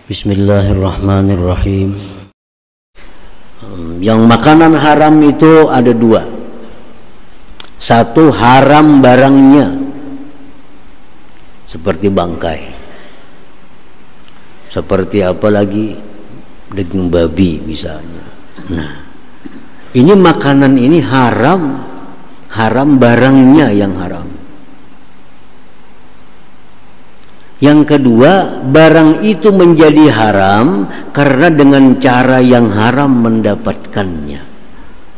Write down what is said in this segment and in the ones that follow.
Bismillahirrahmanirrahim. Yang makanan haram itu ada dua. Satu, haram barangnya, seperti bangkai, seperti apa lagi, daging babi misalnya. Nah, ini makanan ini haram, haram barangnya yang haram. Yang kedua, barang itu menjadi haram karena dengan cara yang haram mendapatkannya,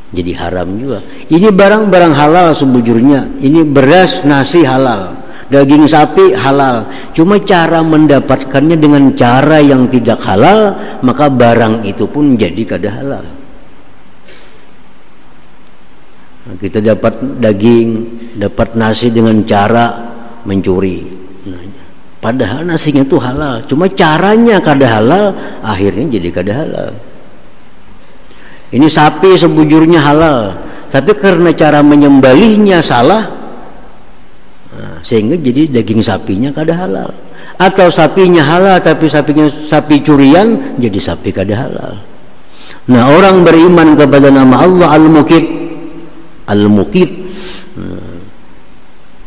jadi haram juga. Ini barang-barang halal sebujurnya. Ini beras, nasi halal, daging sapi halal. Cuma cara mendapatkannya dengan cara yang tidak halal, maka barang itu pun jadi kada halal. Nah, kita dapat daging, dapat nasi dengan cara mencuri. Padahal nasinya itu halal, cuma caranya kada halal, akhirnya jadi kada halal. Ini sapi sebujurnya halal, tapi karena cara menyembelihnya salah, sehingga jadi daging sapinya kada halal. Atau sapinya halal tapi sapinya sapi curian, jadi sapi kada halal. Nah, orang beriman kepada nama Allah Al-Muqit,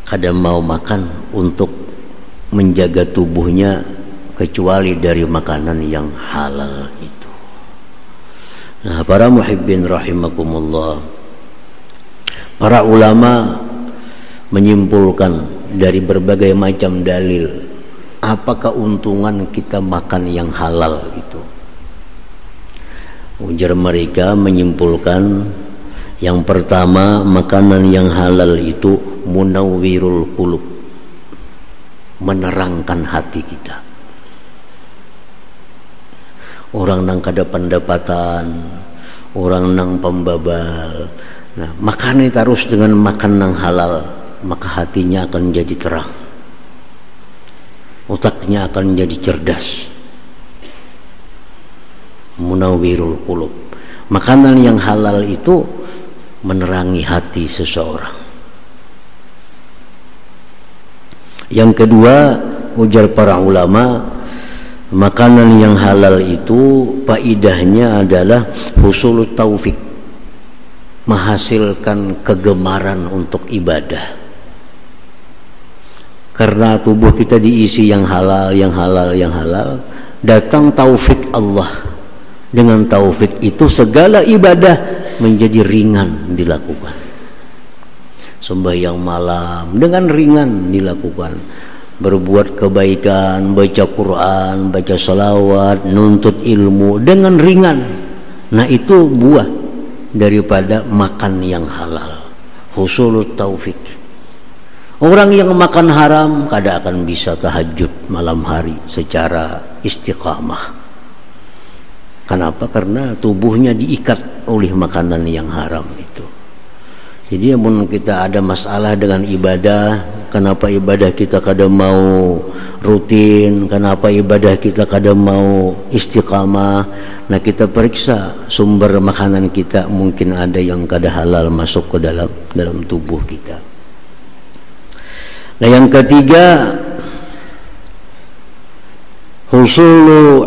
kada mau makan untuk menjaga tubuhnya kecuali dari makanan yang halal itu. Nah, para muhibbin rahimakumullah, para ulama menyimpulkan dari berbagai macam dalil apa keuntungan kita makan yang halal itu. Ujar mereka menyimpulkan, yang pertama, makanan yang halal itu munawwirul qulub, menerangkan hati kita. Orang nang kada pendapatan, orang nang pembabal, nah, makan itu harus dengan makan nang halal, maka hatinya akan jadi terang, otaknya akan jadi cerdas. Munawwirul qulub, makanan yang halal itu menerangi hati seseorang. Yang kedua, ujar para ulama, makanan yang halal itu faidahnya adalah husulut taufik, menghasilkan kegemaran untuk ibadah. Karena tubuh kita diisi yang halal, yang halal, yang halal, datang taufik Allah. Dengan taufik itu segala ibadah menjadi ringan dilakukan. Sembahyang malam dengan ringan dilakukan, berbuat kebaikan, baca Quran, baca salawat, nuntut ilmu dengan ringan. Nah, itu buah daripada makan yang halal, husulut taufik. Orang yang makan haram kada akan bisa tahajud malam hari secara istiqamah. Kenapa? Karena tubuhnya diikat oleh makanan yang haram itu. Jadi mun kita ada masalah dengan ibadah, kenapa ibadah kita kada mau rutin, kenapa ibadah kita kada mau istiqamah, nah kita periksa sumber makanan kita, mungkin ada yang kada halal masuk ke dalam tubuh kita. Nah, yang ketiga, husulu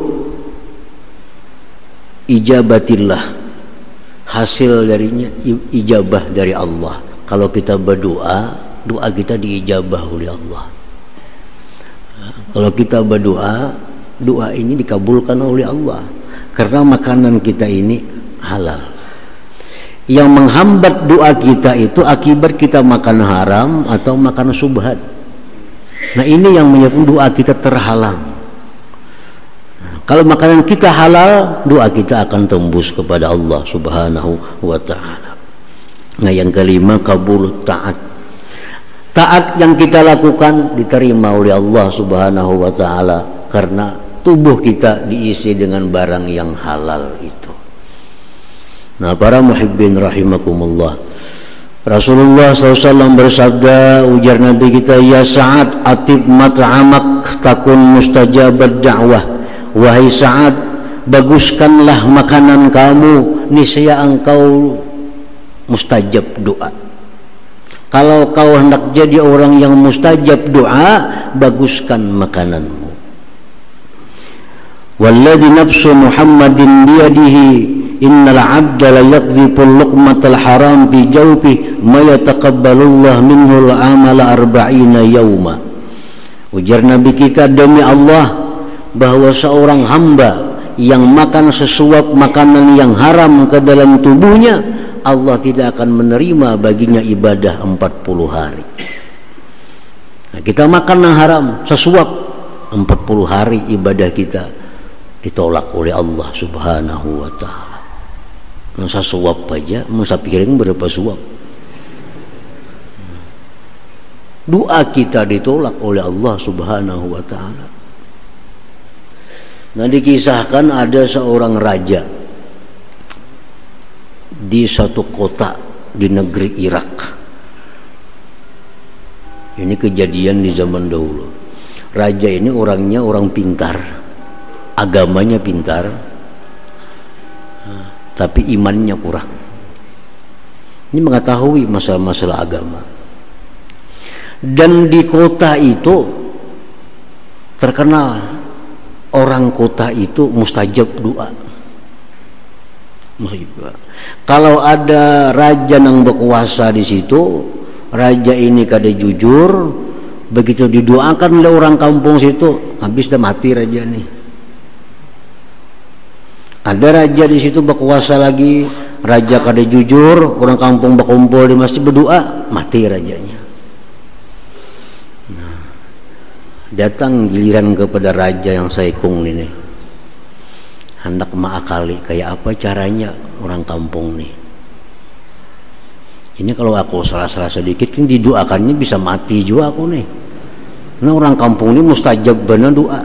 ijabatillah, hasil darinya ijabah dari Allah. Kalau kita berdoa, doa kita diijabah oleh Allah. Kalau kita berdoa, doa ini dikabulkan oleh Allah karena makanan kita ini halal. Yang menghambat doa kita itu akibat kita makan haram atau makan subhat. Nah, ini yang menyebabkan doa kita terhalang. Kalau makanan kita halal, doa kita akan tembus kepada Allah Subhanahu wa ta'ala. Nah, yang kelima, kabul ta'at. Taat yang kita lakukan diterima oleh Allah Subhanahu wa ta'ala karena tubuh kita diisi dengan barang yang halal itu. Nah, para muhibbin rahimakumullah, Rasulullah SAW bersabda, ujar Nabi kita, ya Sa'ad atib mat'amak takun mustajabad da'wah. Wahai Sa'ad, baguskanlah makanan kamu, niscaya engkau mustajab doa. Kalau kau hendak jadi orang yang mustajab doa, baguskan makananmu. walladzi nafsu Muhammadin biyadihi innal 'abda la yaqdhifu luqmatal haram fi jawfi ma yataqabbalullah minhu al-amala 40 yauma. Ujar Nabi kita, demi Allah bahwa seorang hamba yang makan sesuap makanan yang haram ke dalam tubuhnya, Allah tidak akan menerima baginya ibadah 40 hari. Nah, kita makan yang haram sesuap 40 hari, ibadah kita ditolak oleh Allah Subhanahu wa ta'ala. Masa suap aja, masa piring berapa suap? Doa kita ditolak oleh Allah Subhanahu wa ta'ala. Nah, dikisahkan ada seorang raja di satu kota di negeri Irak. Ini kejadian di zaman dahulu. Raja ini orangnya orang pintar, agamanya pintar, tapi imannya kurang. Ini mengetahui masalah-masalah agama. Dan di kota itu terkenal, orang kota itu mustajab doa. Kalau ada raja yang berkuasa di situ, raja ini kada jujur, begitu didoakan oleh orang kampung situ, habis dah mati raja nih. Ada raja di situ berkuasa lagi, raja kada jujur, orang kampung berkumpul di masjid berdoa, mati rajanya. Datang giliran kepada raja yang saikung ini, hendak mengakali kayak apa caranya orang kampung nih. Ini kalau aku salah-salah sedikit ini didoakannya bisa mati juga aku nih. Nah, orang kampung ini mustajab benar doa.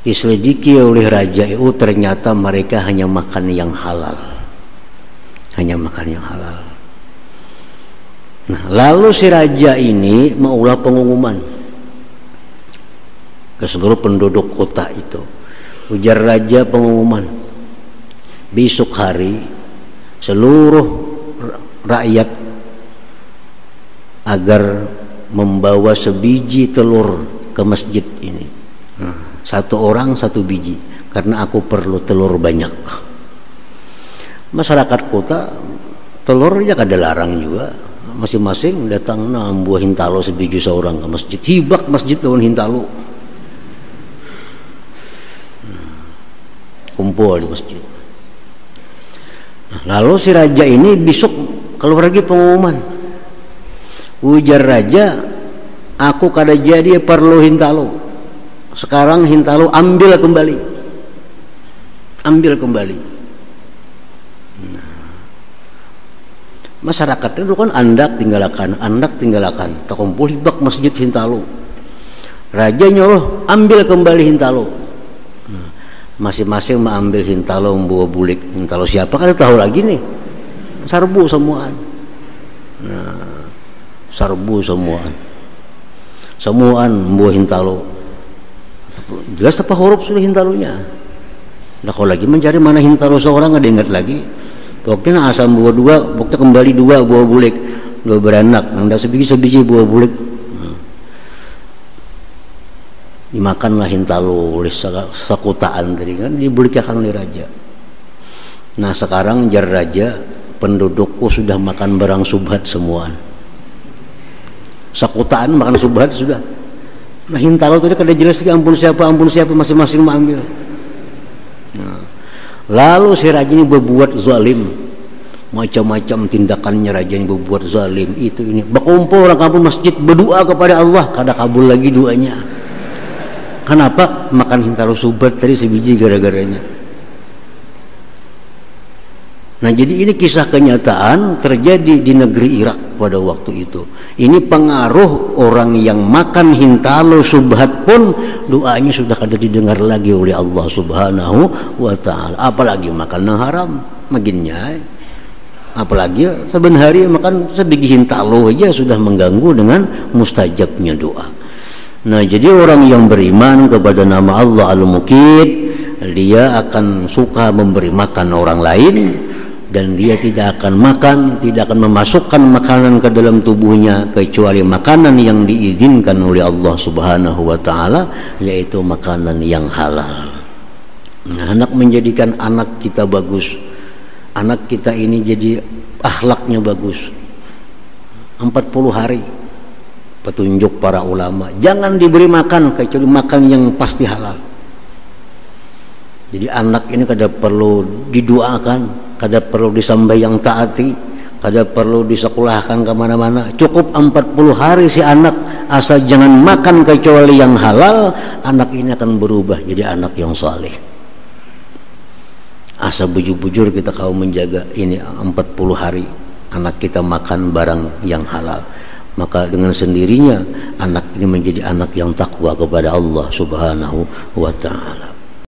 Diselidiki oleh raja itu, ternyata mereka hanya makan yang halal, hanya makan yang halal. Nah, lalu si raja ini maulah pengumuman ke seluruh penduduk kota itu. Ujar raja pengumuman, besok hari seluruh rakyat agar membawa sebiji telur ke masjid ini. Satu orang satu biji, karena aku perlu telur banyak. Masyarakat kota telurnya kada larang juga, masing-masing datang buah hintalo sebiji seorang ke masjid, hibak masjid lawan hintalo, kumpul di masjid. Lalu si raja ini besok keluar lagi pengumuman. Ujar raja, aku kada jadi perlu hintalo, sekarang hintalo ambil kembali, ambil kembali. Masyarakat itu kan andak tinggalkan, terkumpul hibak masjid hintalo. Raja nyuruh ambil kembali hintalo. Masing-masing mengambil hintalo, membawa bulik hintalo siapa kan tahu lagi nih, sarbu semuaan. Nah, sarbu semuaan membawa hintalo. Jelas apa huruf sudah hintalonya. Nah, kalau lagi mencari mana hintalo seorang ada ingat lagi. Pokoknya asam buah dua, pokoknya kembali dua buah bulik, dua beranak, nggak sebiji buah bulik. Dimakanlah hintalo oleh sakutaan tadi kan, dibulikkan oleh raja. Nah, sekarang jar raja, pendudukku sudah makan barang subhat semua. Sakutaan makan subhat sudah. Nah, hintalo tadi kada jelas lagi ampun siapa masing-masing mengambil. Nah, lalu si raja ini berbuat zalim, macam-macam tindakannya raja ini berbuat zalim itu ini. Berkumpul orang kampung masjid berdoa kepada Allah, kada kabul lagi doanya. Kenapa? Makan hintalo subat tadi sebiji gara-garanya. Nah, jadi ini kisah kenyataan terjadi di negeri Irak pada waktu itu. Ini pengaruh orang yang makan hintalo subhat pun doanya sudah kada didengar lagi oleh Allah Subhanahu wa ta'ala. Apalagi makan yang haram makinnya. Apalagi sebenarnya makan sebiji hintalo aja sudah mengganggu dengan mustajabnya doa. Nah, jadi orang yang beriman kepada nama Allah Al-Muqit, dia akan suka memberi makan orang lain, dan dia tidak akan makan, tidak akan memasukkan makanan ke dalam tubuhnya kecuali makanan yang diizinkan oleh Allah Subhanahu wa taala, yaitu makanan yang halal. Nah, anak menjadikan anak kita bagus. Anak kita ini jadi akhlaknya bagus. 40 hari petunjuk para ulama, jangan diberi makan kecuali makan yang pasti halal. Jadi anak ini kada perlu didoakan, kada perlu disambayang taati, kada perlu disekolahkan kemana-mana. Cukup 40 hari si anak asal jangan makan kecuali yang halal, anak ini akan berubah jadi anak yang saleh. Asal bujur-bujur kita kau menjaga ini 40 hari anak kita makan barang yang halal, maka dengan sendirinya anak ini menjadi anak yang takwa kepada Allah Subhanahu wa taala.